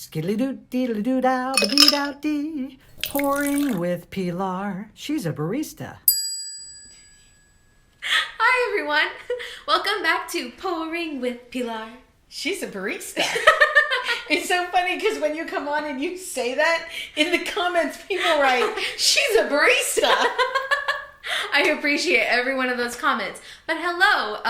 Skidly-doo-dee-doo-dow-ba-dee-dow-dee. Pouring with Pilar. She's a barista. Hi everyone. Welcome back to Pouring with Pilar. She's a barista. It's so funny because when you come on and you say that, in the comments people write, she's a barista. I appreciate every one of those comments. But hello,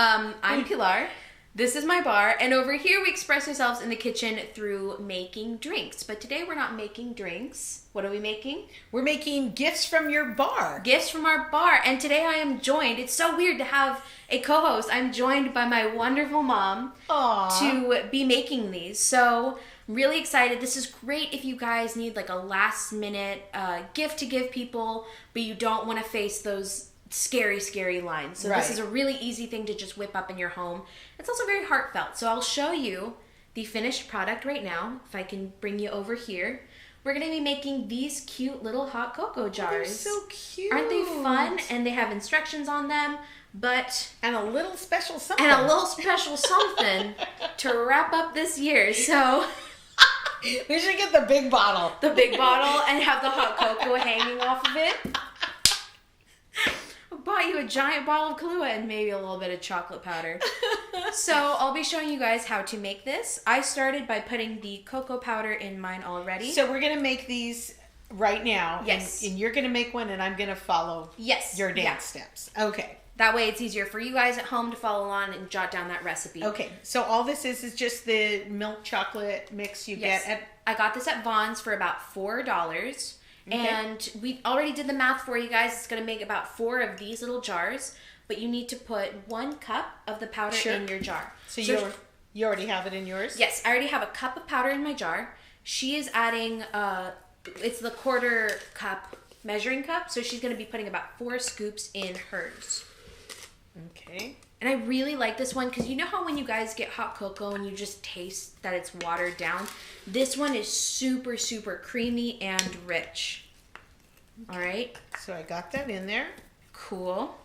I'm Pilar. This is my bar, and over here we express ourselves in the kitchen through making drinks. But today we're not making drinks. What are we making? We're making gifts from your bar. Gifts from our bar. And today I am joined. It's so weird to have a co-host. I'm joined by my wonderful mom to be making these. So I'm really excited. This is great if you guys need like a last minute gift to give people, but you don't want to face those scary lines. So This is a really easy thing to just whip up in your home. It's also very heartfelt. So I'll show you the finished product right now. If I can bring you over here. We're going to be making these cute little hot cocoa jars. They're so cute. Aren't they fun? And they have instructions on them. And a little special something. To wrap up this year. So we should get the big bottle. The big bottle and have the hot cocoa hanging off of it. I bought you a giant bottle of Kahlua and maybe a little bit of chocolate powder. So I'll be showing you guys how to make this. I started by putting the cocoa powder in mine already. So we're going to make these right now. Yes. And you're going to make one and I'm going to follow your dance steps. Okay. That way it's easier for you guys at home to follow along and jot down that recipe. Okay. So all this is just the milk chocolate mix you get at... I got this at Vaughn's for about $4. Okay. And we already did the math for you guys. It's going to make about 4 of these little jars. But you need to put 1 cup of the powder in your jar. So you already have it in yours? Yes, I already have a cup of powder in my jar. She is adding, it's the 1/4 cup measuring cup. So she's going to be putting about 4 scoops in hers. Okay. And I really like this one because you know how when you guys get hot cocoa and you just taste that it's watered down? This one is super, super creamy and rich. All right. So I got that in there. Cool.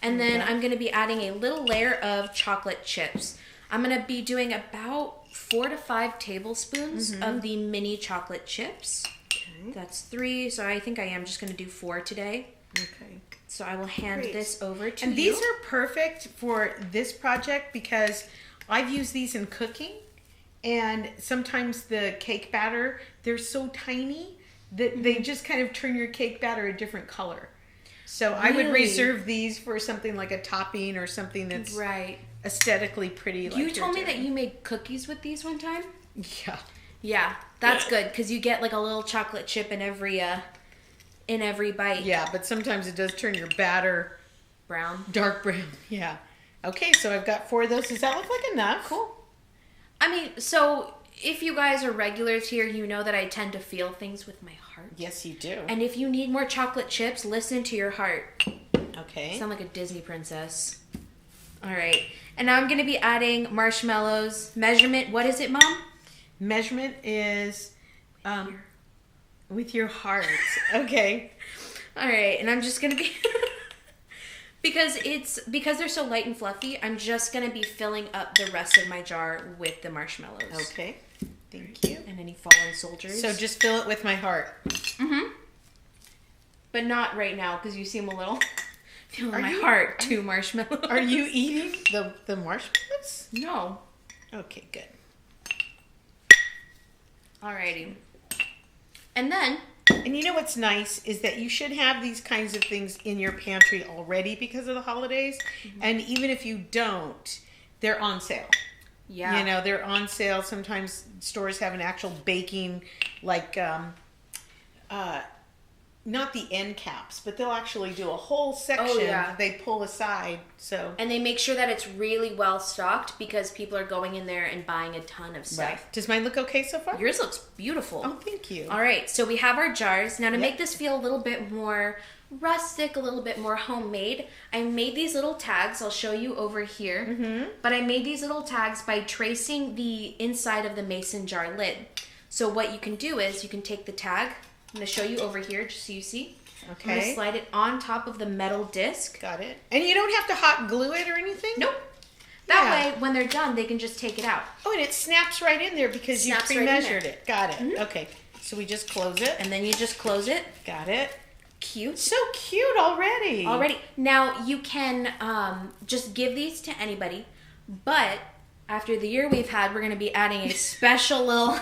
And then I'm going to be adding a little layer of chocolate chips. I'm going to be doing about 4 to 5 tablespoons of the mini chocolate chips. Okay. That's 3. So I think I am just going to do 4 today. Okay. So I will hand this over to you. And these are perfect for this project because I've used these in cooking. And sometimes the cake batter, they're so tiny that they just kind of turn your cake batter a different color. So I would reserve these for something like a topping or something that's aesthetically pretty. You told me that you made cookies with these one time? Yeah. Yeah, that's good because you get like a little chocolate chip in every bite. Yeah, but sometimes it does turn your batter brown. Dark brown. Yeah. Okay, so I've got 4 of those. Does that look like enough? Cool. I mean, so if you guys are regulars here, you know that I tend to feel things with my heart. Yes, you do. And if you need more chocolate chips, listen to your heart. Okay. You sound like a Disney princess. All right. And now I'm going to be adding marshmallows. Measurement, what is it, Mom? Measurement is with your heart. Okay. All right. And I'm just going to be... Because they're so light and fluffy, I'm just going to be filling up the rest of my jar with the marshmallows. Okay. Thank you. And any fallen soldiers. So just fill it with my heart. Mm-hmm. But not right now, because you seem a little... Feeling my heart, 2 marshmallows. Are you eating the marshmallows? No. Okay, good. Alrighty. And then... And you know what's nice is that you should have these kinds of things in your pantry already because of the holidays. And even if you don't, they're on sale. Yeah. You know, they're on sale. Sometimes stores have an actual baking, like, not the end caps, but they'll actually do a whole section that they pull aside. So and they make sure that it's really well stocked because people are going in there and buying a ton of stuff. Right. Does mine look okay so far? Yours looks beautiful. Oh, thank you. All right, so we have our jars. Now to make this feel a little bit more rustic, a little bit more homemade, I made these little tags. I'll show you over here. But I made these little tags by tracing the inside of the mason jar lid. So what you can do is you can take the tag. I'm going to show you over here just so you see. Okay. I'm going to slide it on top of the metal disc. Got it. And you don't have to hot glue it or anything? Nope. That Yeah. way, when they're done, they can just take it out. Oh, and it snaps right in there because you Snaps right in pre-measured there. it. Got it. Okay. So we just close it. And then you just close it. Got it. Cute. So cute already. Already. Now, you can just give these to anybody, but after the year we've had, we're going to be adding a special little...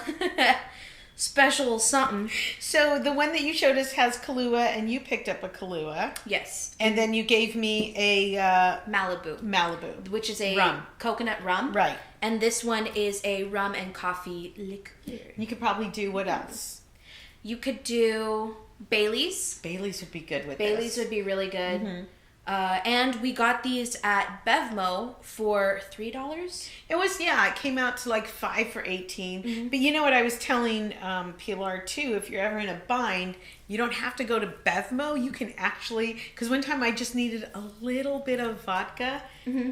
special something. So the one that you showed us has Kahlua, and you picked up a Kahlua. Yes. And then you gave me a Malibu. Which is a rum. coconut rum. Right. And this one is a rum and coffee liqueur. You could probably do what else? You could do Bailey's. Bailey's would be good with Bailey's this. would be really good. And we got these at Bevmo for $3. It was, it came out to like 5 for 18. But you know what I was telling Pilar too, if you're ever in a bind, you don't have to go to Bevmo. You can actually, because one time I just needed a little bit of vodka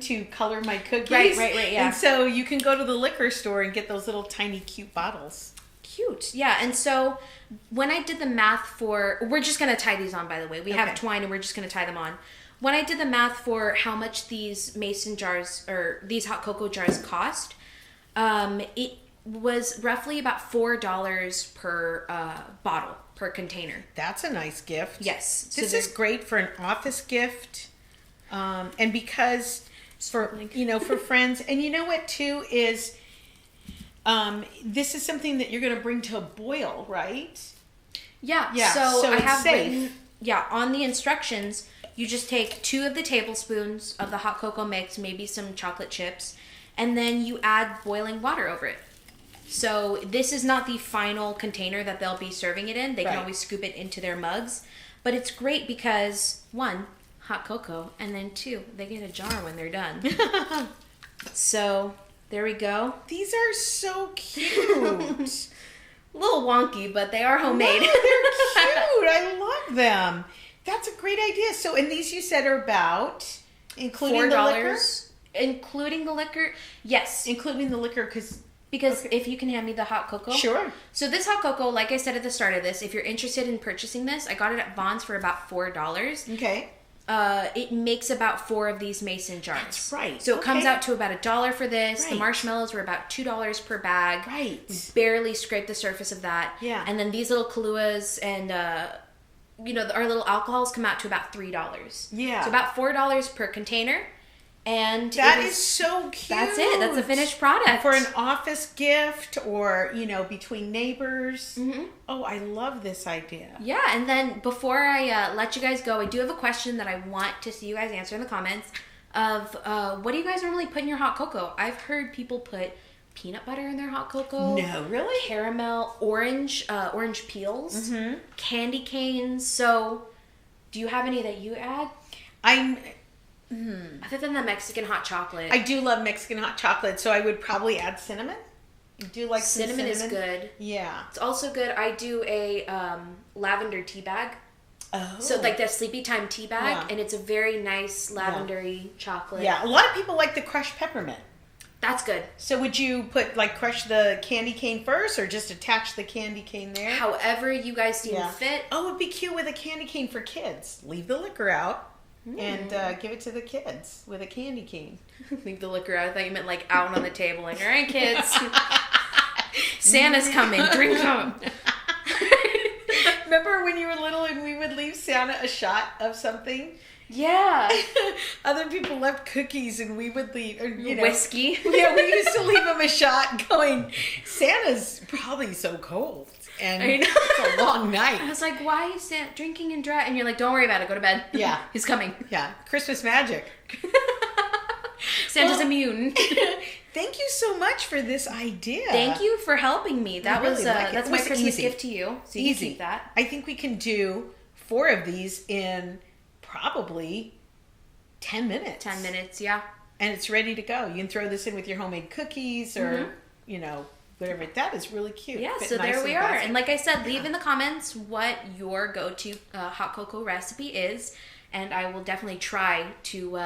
to color my cookies. Right, yeah. And so you can go to the liquor store and get those little tiny cute bottles. Cute. Yeah, and so when I did the math for, we're just going to tie these on, by the way. We have Okay. twine and we're just going to tie them on. When I did the math for how much these mason jars or these hot cocoa jars cost, it was roughly about $4 per bottle, per container. That's a nice gift. Yes. This is great for an office gift. And because for friends, and you know what too is, this is something that you're going to bring to a boil, right? Yeah. Yeah, So I it's have safe. written, on the instructions, you just take 2 of the tablespoons of the hot cocoa mix, maybe some chocolate chips, and then you add boiling water over it. So this is not the final container that they'll be serving it in. They can Right. always scoop it into their mugs. But it's great because, 1, hot cocoa, and then 2, they get a jar when they're done. So there we go. These are so cute. A little wonky, but they are homemade. No, they're cute. I love them. That's a great idea. So, and these you said are about, including the liquor? Including the liquor? Yes. Including the liquor, Because if you can hand me the hot cocoa. Sure. So this hot cocoa, like I said at the start of this, if you're interested in purchasing this, I got it at Vons for about $4. Okay. It makes about 4 of these mason jars. That's right. So it comes Okay. out to about $1 for this. The Right. marshmallows were about $2 per bag. Right. Barely scraped the surface of that. Yeah. And then these little Kahluas and our little alcohols come out to about $3. Yeah. So about $4 per container. And That it is so cute. That's it. That's a finished product. For an office gift or, between neighbors. Mm-hmm. Oh, I love this idea. Yeah, and then before I let you guys go, I do have a question that I want to see you guys answer in the comments of what do you guys normally put in your hot cocoa? I've heard people put peanut butter in their hot cocoa. No, really? Caramel, orange peels, candy canes. So do you have any that you add? Other than the Mexican hot chocolate. I do love Mexican hot chocolate, so I would probably add cinnamon. I do like some cinnamon is good. Yeah. It's also good. I do a lavender tea bag. Oh. So like that sleepy time tea bag, Yeah. and it's a very nice lavendery chocolate. Yeah, a lot of people like the crushed peppermint. That's good. So would you crush the candy cane first, or just attach the candy cane there? However you guys see fit. Oh, it'd be cute with a candy cane for kids. Leave the liquor out and give it to the kids with a candy cane. Leave the liquor out. I thought you meant like out on the table. Like, all right, kids. Santa's coming. Drink them. Remember when you were little and we would leave Santa a shot of something? Yeah. Other people left cookies and we would leave, or, whiskey. Yeah, we used to leave him a shot going, Santa's probably so cold. And I know. it's a long night. I was like, why is Santa drinking and driving? And you're like, don't worry about it. Go to bed. Yeah. He's coming. Yeah, Christmas magic. Santa's immune. Thank you so much for this idea. Thank you for helping me. That I really was like it. that's It my was Christmas easy. gift to you. So you can keep that. I think we can do 4 of these in probably 10 minutes. 10 minutes, yeah. And it's ready to go. You can throw this in with your homemade cookies or, whatever. That is really cute. Yeah, Fit so nice there in we the are. basket. And like I said, leave in the comments what your go-to hot cocoa recipe is, and I will definitely try to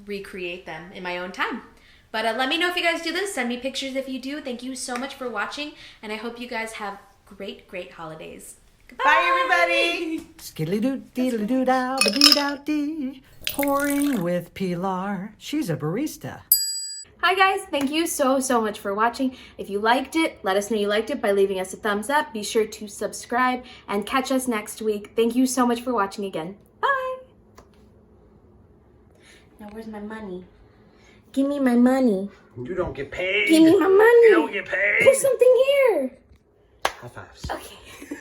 recreate them in my own time. But let me know if you guys do this. Send me pictures if you do. Thank you so much for watching, and I hope you guys have great, great holidays. Goodbye. Bye, everybody. Skiddly-doo-dee-doo-dow-ba-dee-dow-dee. Pouring with Pilar. She's a barista. Hi guys, thank you so much for watching. If you liked it, let us know you liked it by leaving us a thumbs up. Be sure to subscribe and catch us next week. Thank you so much for watching again. Bye! Now where's my money? Give me my money. You don't get paid. Give me my money. You don't get paid. Put something here. High fives. Okay.